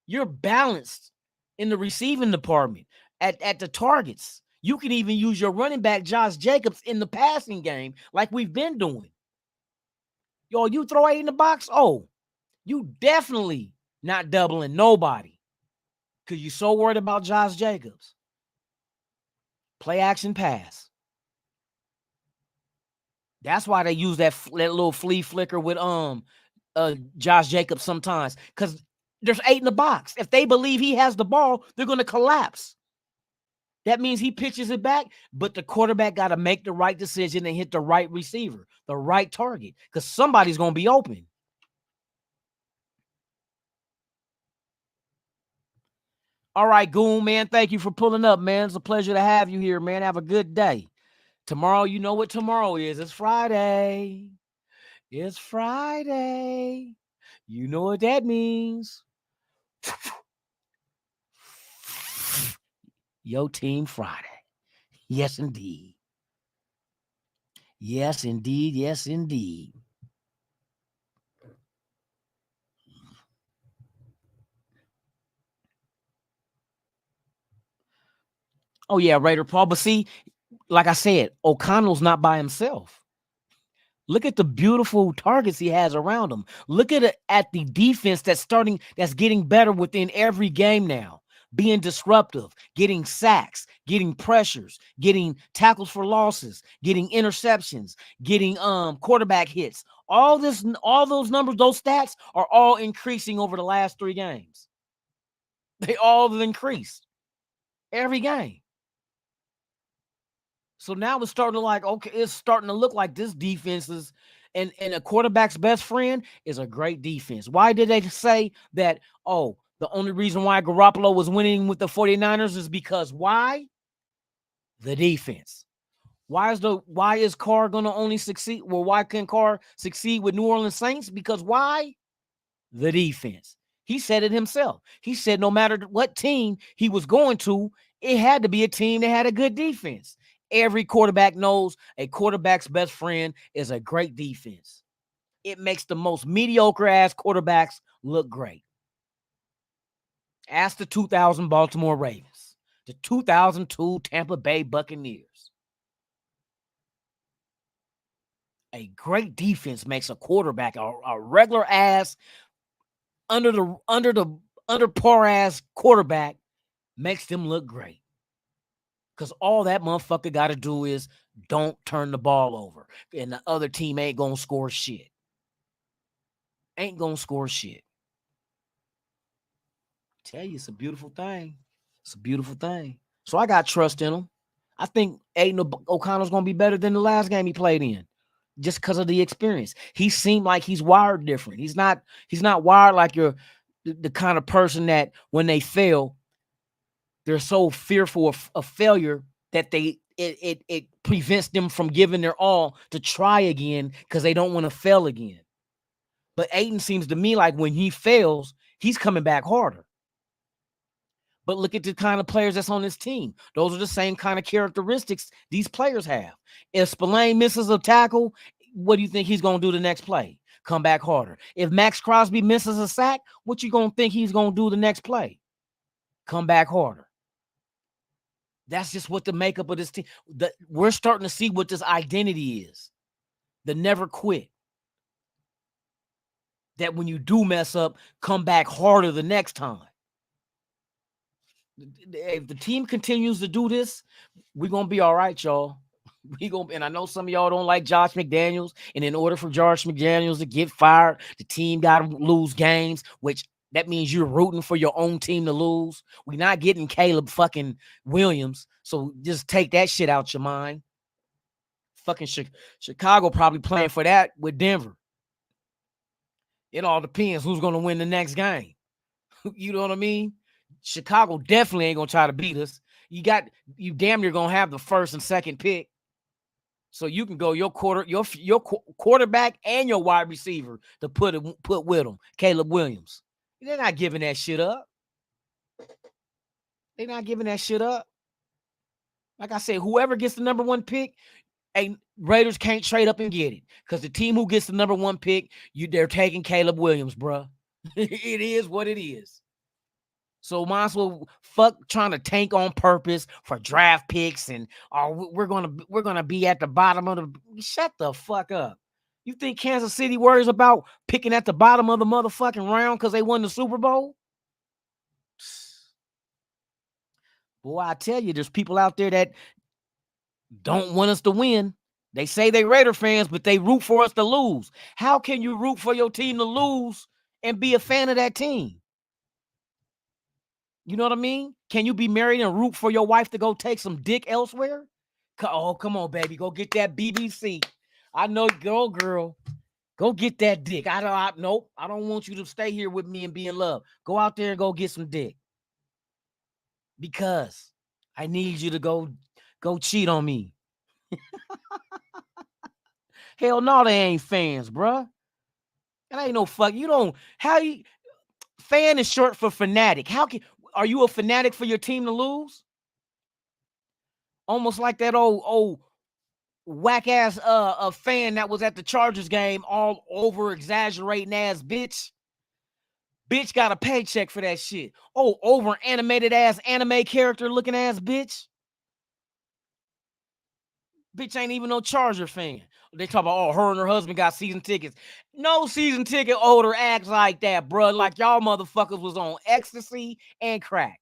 You're balanced in the receiving department at the targets. You can even use your running back, Josh Jacobs, in the passing game like we've been doing. Yo, you throw 8 in the box, you definitely not doubling nobody because you're so worried about Josh Jacobs. Play action pass. That's why they use that little flea flicker with Josh Jacobs sometimes, because there's 8 in the box. If they believe he has the ball, they're going to collapse. That means he pitches it back, but the quarterback got to make the right decision and hit the right receiver, the right target, because somebody's going to be open. All right, Goon, man, thank you for pulling up, man. It's a pleasure to have you here, man. Have a good day. Tomorrow, you know what tomorrow is. It's Friday. It's Friday. You know what that means. Yo Team Friday. Yes, indeed. Yes, indeed. Yes, indeed. Oh, yeah, Raider Paul. But see, like I said, O'Connell's not by himself. Look at the beautiful targets he has around him. Look at the defense that's getting better within every game now. Being disruptive, getting sacks, getting pressures, getting tackles for losses, getting interceptions, getting quarterback hits. All those numbers, those stats are all increasing over the last 3 games. They all have increased every game. So now it's starting to look like this defense is, and a quarterback's best friend is a great defense. Why did they say that? The only reason why Garoppolo was winning with the 49ers is because why? The defense. Why is Carr going to only succeed? Well, why can Carr succeed with New Orleans Saints? Because why? The defense. He said it himself. He said no matter what team he was going to, it had to be a team that had a good defense. Every quarterback knows a quarterback's best friend is a great defense. it makes the most mediocre ass quarterbacks look great. Ask the 2000 Baltimore Ravens, the 2002 Tampa Bay Buccaneers. A great defense makes a quarterback, a regular ass, under par ass quarterback makes them look great. Because all that motherfucker got to do is don't turn the ball over. And the other team ain't going to score shit. Ain't going to score shit. Tell you, it's a beautiful thing. It's a beautiful thing. So I got trust in him. I think Aiden O'Connell's going to be better than the last game he played in, just because of the experience. He seemed like he's wired different. He's not wired like you're the kind of person that when they fail, they're so fearful of failure that it prevents them from giving their all to try again because they don't want to fail again. But Aiden seems to me like when he fails, he's coming back harder. But look at the kind of players that's on this team. Those are the same kind of characteristics these players have. If Spillane misses a tackle, what do you think he's going to do the next play? Come back harder. If Max Crosby misses a sack, what you going to think he's going to do the next play? Come back harder. That's just what the makeup of this team. We're starting to see what this identity is. The never quit. That when you do mess up, come back harder the next time. If the team continues to do this, we're going to be all right, y'all. And I know some of y'all don't like Josh McDaniels. And in order for Josh McDaniels to get fired, the team got to lose games, which that means you're rooting for your own team to lose. We're not getting Caleb fucking Williams. So just take that shit out your mind. Fucking Chicago probably playing for that with Denver. It all depends who's going to win the next game. You know what I mean? Chicago definitely ain't going to try to beat us. You damn near going to have the first and second pick. So you can go your quarterback and your wide receiver to put with them, Caleb Williams. They're not giving that shit up. They're not giving that shit up. Like I said, whoever gets the number one pick, Raiders can't trade up and get it. Because the team who gets the number one pick, they're taking Caleb Williams, bruh. It is what it is. So might as well fuck trying to tank on purpose for draft picks and we're gonna be at the bottom of the. Shut the fuck up. You think Kansas City worries about picking at the bottom of the motherfucking round because they won the Super Bowl? Boy, I tell you, there's people out there that don't want us to win. They say they Raider fans, but they root for us to lose. How can you root for your team to lose and be a fan of that team? You know what I mean? Can you be married and root for your wife to go take some dick elsewhere? Oh, come on, baby. Go get that BBC. I know, girl. Go get that dick. Nope. I don't want you to stay here with me and be in love. Go out there and go get some dick. Because I need you to go cheat on me. Hell no, they ain't fans, bruh. That ain't no fuck. Fan is short for fanatic. Are you a fanatic for your team to lose? Almost like that old whack ass a fan that was at the Chargers game, all over exaggerating ass bitch. Bitch got a paycheck for that shit. Oh, over animated ass anime character looking ass bitch. Bitch ain't even no Charger fan. They talk about, her and her husband got season tickets. No season ticket holder acts like that, bro. Like y'all motherfuckers was on ecstasy and crack.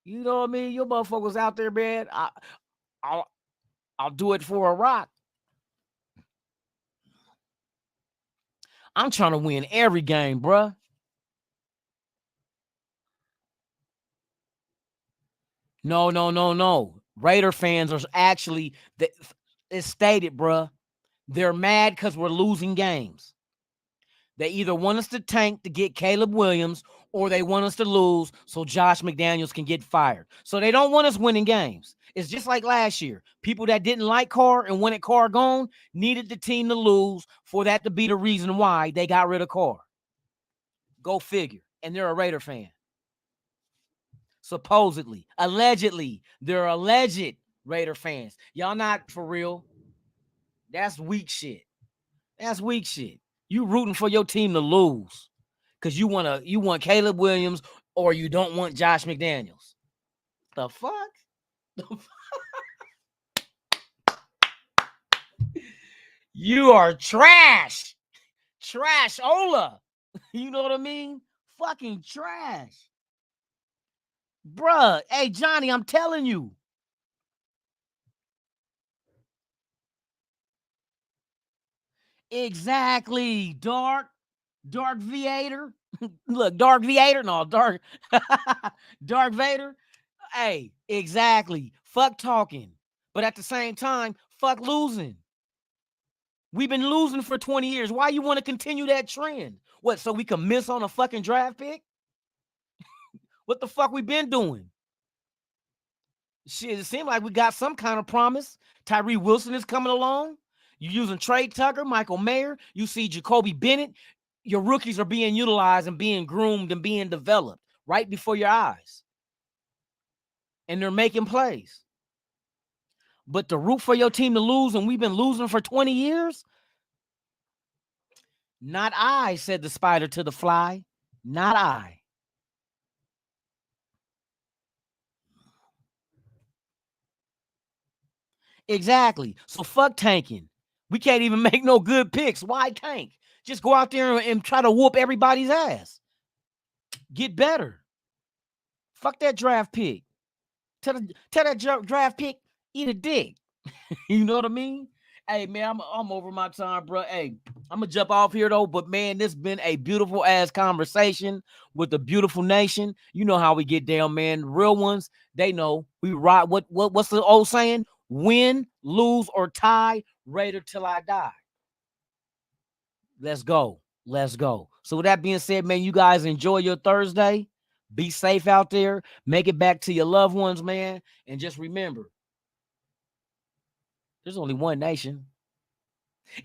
You know what I mean? Your motherfuckers out there, man. I'll do it for a rock. I'm trying to win every game, bruh. No. Raider fans are actually, it's stated, bruh. They're mad because we're losing games. They either want us to tank to get Caleb Williams or they want us to lose so Josh McDaniels can get fired. So they don't want us winning games. It's just like last year. People that didn't like Carr and wanted Carr gone needed the team to lose for that to be the reason why they got rid of Carr. Go figure. And they're a Raider fan. Supposedly. Allegedly. They're alleged Raider fans. Y'all not for real. That's weak shit. That's weak shit. You rooting for your team to lose because you want Caleb Williams or you don't want Josh McDaniels. The fuck? You are trash. Trash-ola. You know what I mean? Fucking trash. Bruh. Hey, Johnny, I'm telling you. Exactly. Dark Vader. Look, Dark Vader. No, Dark Vader. Hey, exactly. Fuck talking. But at the same time, fuck losing. We've been losing for 20 years. Why you want to continue that trend? What, so we can miss on a fucking draft pick? What the fuck we been doing? Shit, it seemed like we got some kind of promise. Tyree Wilson is coming along. You're using Trey Tucker, Michael Mayer. You see Jacoby Bennett. Your rookies are being utilized and being groomed and being developed right before your eyes. And they're making plays. But to root for your team to lose, and we've been losing for 20 years? Not I, said the spider to the fly. Not I. Exactly. So fuck tanking. We can't even make no good picks. Why tank? Just go out there and try to whoop everybody's ass. Get better. Fuck that draft pick. Tell that draft pick, eat a dick. You know what I mean? Hey, man, I'm over my time, bro. Hey, I'm going to jump off here, though. But, man, this been a beautiful-ass conversation with the beautiful nation. You know how we get down, man. Real ones, they know. We ride. What's the old saying? Win, lose, or tie, Raider till I die. Let's go. Let's go. So with that being said, man, you guys enjoy your Thursday. Be safe out there. Make it back to your loved ones, man. And just remember, there's only one nation.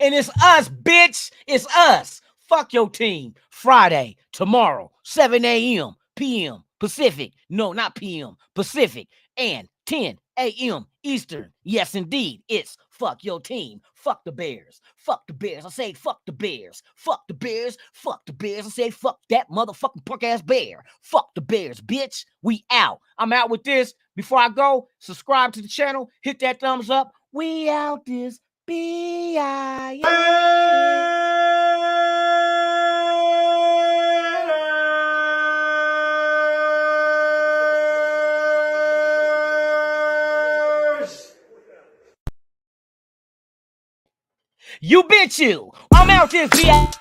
And it's us, bitch. It's us. Fuck your team. Friday, tomorrow, 7 a.m., p.m., Pacific. No, not p.m., Pacific. And 10 a.m. Eastern. Yes, indeed. It's fuck your team. Fuck the Bears. Fuck the Bears. I say fuck the Bears. Fuck the Bears. Fuck the Bears. I say fuck that motherfucking punk-ass bear. Fuck the Bears, bitch. We out. I'm out with this. Before I go, subscribe to the channel. Hit that thumbs up. We out this B.I. You bitch you. I'm out this B.I.